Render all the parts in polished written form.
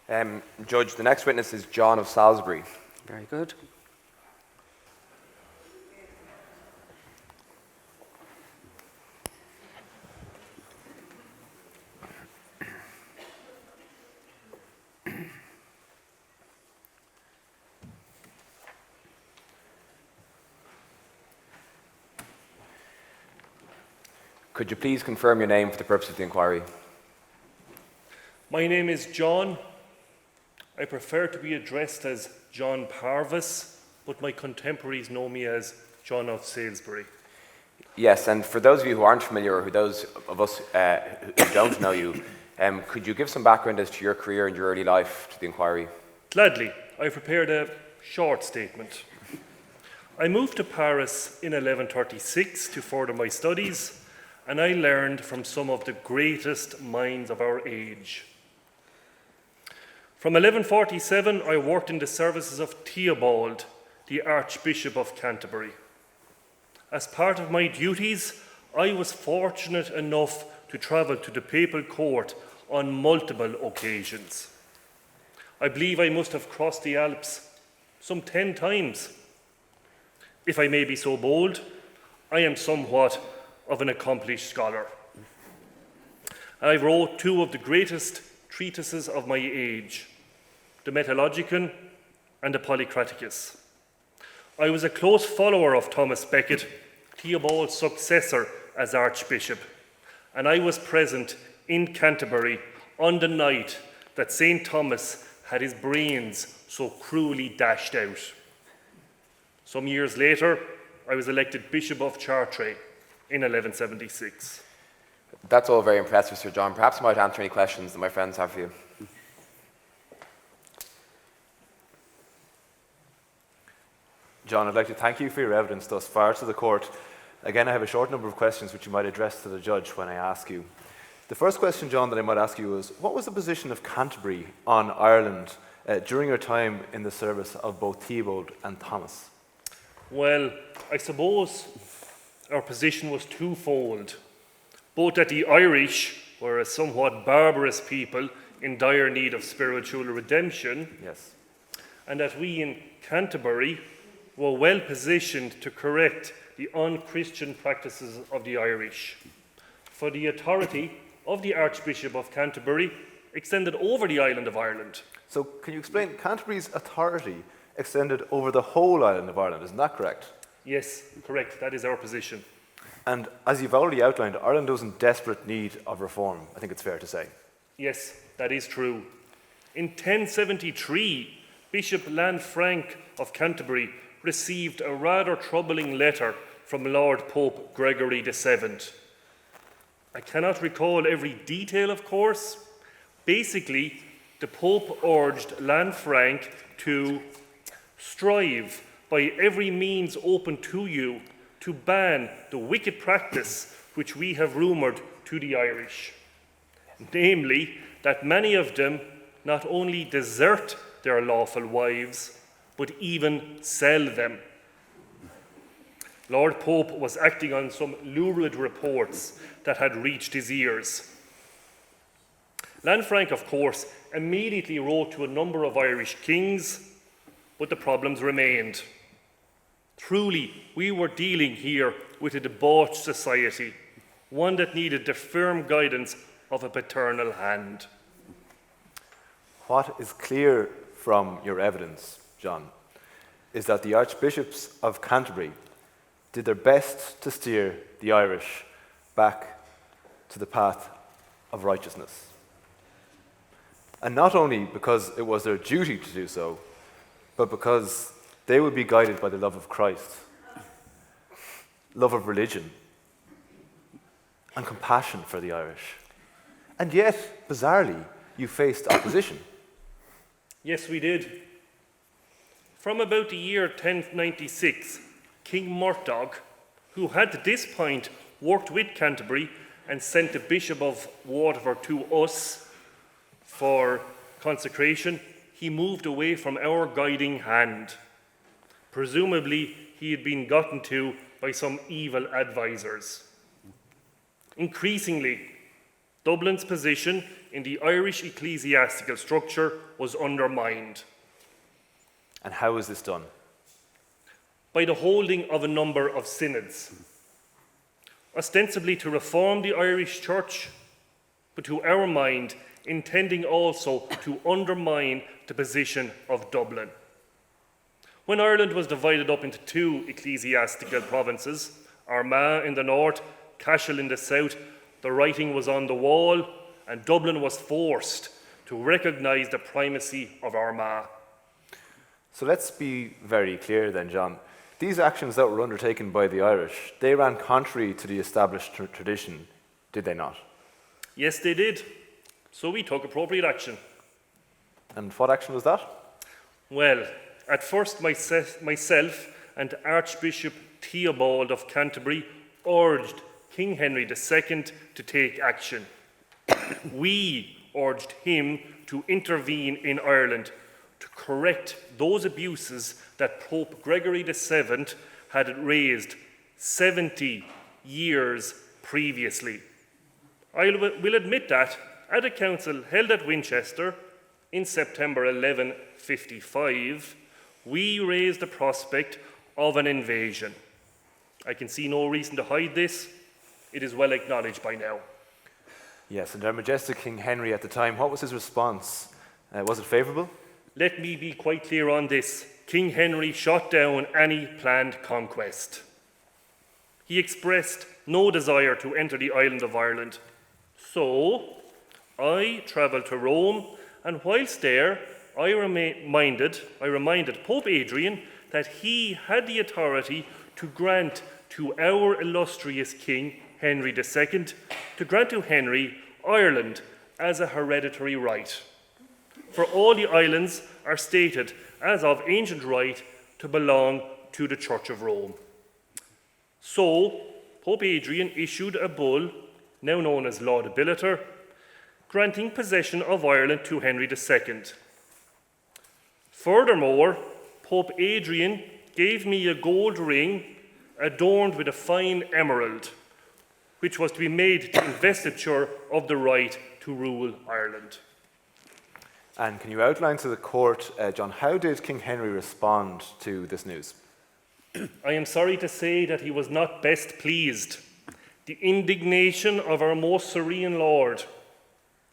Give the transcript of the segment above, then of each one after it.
Judge, the next witness is John of Salisbury. Very good. Could you please confirm your name for the purpose of the inquiry? My name is John. I prefer to be addressed as John Parvis, but my contemporaries know me as John of Salisbury. Yes, and for those of you who aren't familiar, or those of us who don't know you, could you give some background as to your career and your early life to the inquiry? Gladly, I've prepared a short statement. I moved to Paris in 1136 to further my studies, and I learned from some of the greatest minds of our age. From 1147, I worked in the services of Theobald, the Archbishop of Canterbury. As part of my duties, I was fortunate enough to travel to the papal court on multiple occasions. I believe I must have crossed the Alps some 10 times. If I may be so bold, I am somewhat of an accomplished scholar. I wrote 2 of the greatest treatises of my age, the Metallogicon and the Polycraticus. I was a close follower of Thomas Becket, Theobald's successor as Archbishop, and I was present in Canterbury on the night that St. Thomas had his brains so cruelly dashed out. Some years later, I was elected Bishop of Chartres in 1176. That's all very impressive, Sir John. Perhaps you might answer any questions that my friends have for you. John, I'd like to thank you for your evidence thus far to the court. Again, I have a short number of questions which you might address to the judge when I ask you. The first question, John, that I might ask you is, what was the position of Canterbury on Ireland during your time in the service of both Theobald and Thomas? Well, I suppose our position was twofold. Both that the Irish were a somewhat barbarous people in dire need of spiritual redemption, Yes. and that we in Canterbury were well positioned to correct the unchristian practices of the Irish. For the authority of the Archbishop of Canterbury extended over the island of Ireland. So can you explain, Canterbury's authority extended over the whole island of Ireland, isn't that correct? Yes, correct, that is our position. And as you've already outlined, Ireland was in desperate need of reform, I think it's fair to say. Yes, that is true. In 1073, Bishop Lanfranc of Canterbury received a rather troubling letter from Lord Pope Gregory VII. I cannot recall every detail, of course. Basically, the Pope urged Lanfranc to strive by every means open to you to ban the wicked practice which we have rumoured to the Irish. Namely, that many of them not only desert their lawful wives, but even sell them. Lord Pope was acting on some lurid reports that had reached his ears. Lanfranc, of course, immediately wrote to a number of Irish kings, but the problems remained. Truly, we were dealing here with a debauched society, one that needed the firm guidance of a paternal hand. What is clear from your evidence, John, is that the Archbishops of Canterbury did their best to steer the Irish back to the path of righteousness. And not only because it was their duty to do so, but because they would be guided by the love of Christ, love of religion, and compassion for the Irish. And yet, bizarrely, you faced opposition. Yes, we did. From about the year 1096, King Murtogh, who had at this point worked with Canterbury and sent the Bishop of Waterford to us for consecration, he moved away from our guiding hand. Presumably, he had been gotten to by some evil advisors. Increasingly, Dublin's position in the Irish ecclesiastical structure was undermined And how is this done? by the holding of a number of synods, ostensibly to reform the Irish Church, but to our mind, intending also to undermine the position of Dublin. When Ireland was divided up into two ecclesiastical provinces, Armagh in the north, Cashel in the south, the writing was on the wall, and Dublin was forced to recognise the primacy of Armagh. So let's be very clear then, John. These actions that were undertaken by the Irish, they ran contrary to the established tradition, did they not? Yes, they did. So we took appropriate action. And what action was that? Well, at first myself and Archbishop Theobald of Canterbury urged King Henry II to take action. We urged him to intervene in Ireland to correct those abuses that Pope Gregory VII had raised 70 years previously. I will admit that at a council held at Winchester in September 1155, we raised the prospect of an invasion. I can see no reason to hide this. It is well acknowledged by now. Yes, and our majestic King Henry at the time, what was his response? Was it favourable? Let me be quite clear on this. King Henry shot down any planned conquest. He expressed no desire to enter the island of Ireland. So, I travelled to Rome, and whilst there, I reminded Pope Adrian that he had the authority to grant to our illustrious King, Henry II, to grant to Henry Ireland as a hereditary right. For all the islands are stated as of ancient right to belong to the Church of Rome. So, Pope Adrian issued a bull, now known as Laudabiliter, granting possession of Ireland to Henry II. Furthermore, Pope Adrian gave me a gold ring adorned with a fine emerald, which was to be made the investiture of the right to rule Ireland. And can you outline to the court, John, how did King Henry respond to this news? I am sorry to say that he was not best pleased. The indignation of our most serene Lord,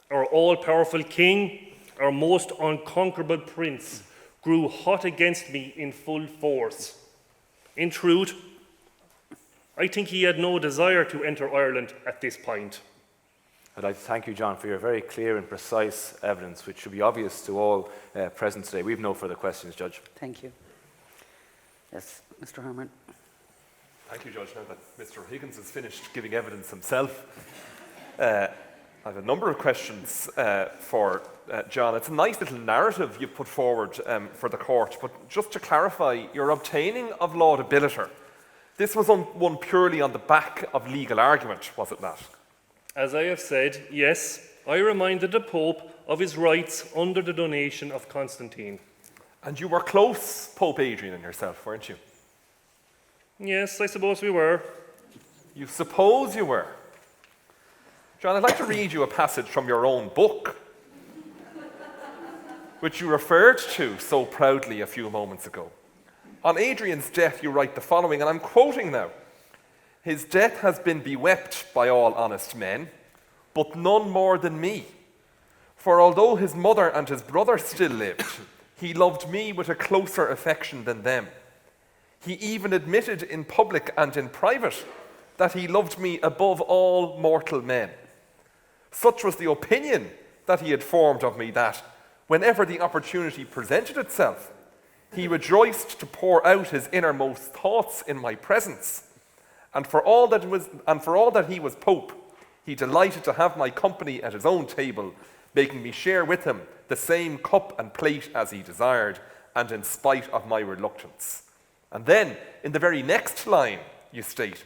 our all-powerful King, our most unconquerable Prince, grew hot against me in full force. In truth, I think he had no desire to enter Ireland at this point. I'd like to thank you, John, for your very clear and precise evidence, which should be obvious to all present today. We have no further questions, Judge. Thank you. Yes, Mr. Harmon. Thank you, Judge. Now that Mr. O'Higgins has finished giving evidence himself, I have a number of questions for John. It's a nice little narrative you put forward for the court, but just to clarify, your obtaining of Laudabiliter, this was one purely on the back of legal argument, was it not? As I have said, yes, I reminded the Pope of his rights under the donation of Constantine. And you were close, Pope Adrian and yourself, weren't you? Yes, I suppose we were. You suppose you were. John, I'd like to read you a passage from your own book, which you referred to so proudly a few moments ago. On Adrian's death, you write the following, and I'm quoting now. His death has been bewept by all honest men, but none more than me. For although his mother and his brother still lived, he loved me with a closer affection than them. He even admitted in public and in private that he loved me above all mortal men. Such was the opinion that he had formed of me that, whenever the opportunity presented itself, he rejoiced to pour out his innermost thoughts in my presence. And for all that he was Pope, he delighted to have my company at his own table, making me share with him the same cup and plate as he desired, and in spite of my reluctance. And then, in the very next line, you state,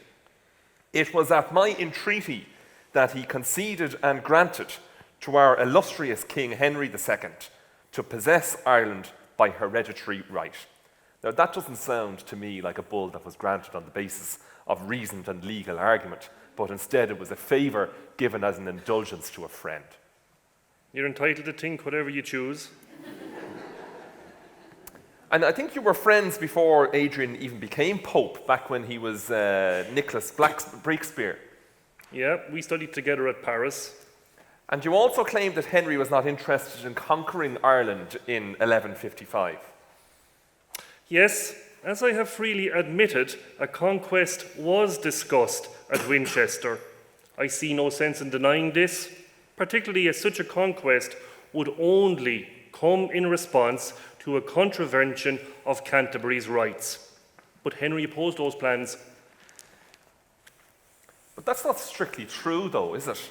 it was at my entreaty that he conceded and granted to our illustrious King Henry II to possess Ireland by hereditary right. Now, that doesn't sound to me like a bull that was granted on the basis of reasoned and legal argument. but instead it was a favour given as an indulgence to a friend. You're entitled to think whatever you choose. And I think you were friends before Adrian even became Pope, back when he was Nicholas Breakspear. Yeah, we studied together at Paris. And you also claimed that Henry was not interested in conquering Ireland in 1155. Yes, as I have freely admitted, a conquest was discussed at Winchester. I see no sense in denying this, particularly as such a conquest would only come in response to a contravention of Canterbury's rights. But Henry opposed those plans. But that's not strictly true, though, is it?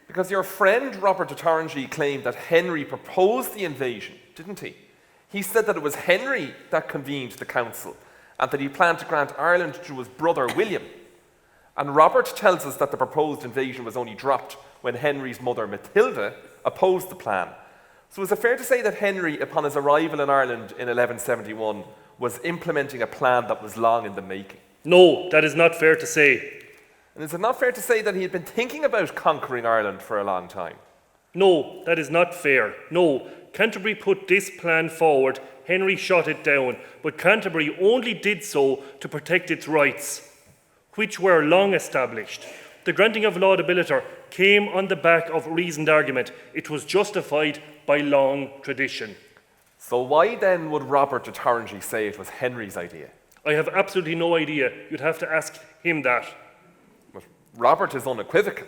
Because your friend Robert de Torrington claimed that Henry proposed the invasion, didn't he? He said that it was Henry that convened the council and that he planned to grant Ireland to his brother William. And Robert tells us that the proposed invasion was only dropped when Henry's mother Matilda opposed the plan. So is it fair to say that Henry, upon his arrival in Ireland in 1171, was implementing a plan that was long in the making? No, that is not fair to say. And is it not fair to say that he had been thinking about conquering Ireland for a long time? No, that is not fair. No, Canterbury put this plan forward, Henry shot it down, but Canterbury only did so to protect its rights, which were long established. The granting of Laudabiliter came on the back of reasoned argument. It was justified by long tradition. So why then would Robert de Torrington say it was Henry's idea? I have absolutely no idea. You'd have to ask him that. But Robert is unequivocal.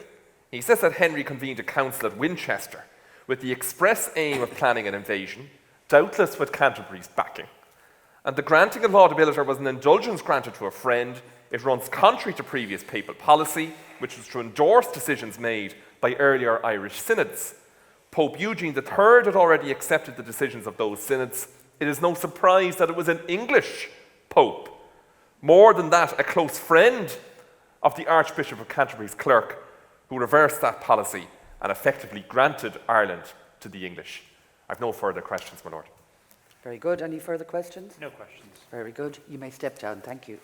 He says that Henry convened a council at Winchester with the express aim of planning an invasion, doubtless with Canterbury's backing. And the granting of Laudabiliter was an indulgence granted to a friend. It runs contrary to previous papal policy, which was to endorse decisions made by earlier Irish synods. Pope Eugene III had already accepted the decisions of those synods. It is no surprise that it was an English pope. More than that, a close friend of the Archbishop of Canterbury's clerk, who reversed that policy and effectively granted Ireland to the English. I've no further questions, my lord. Very good. Any further questions? No questions. Very good. You may step down. Thank you.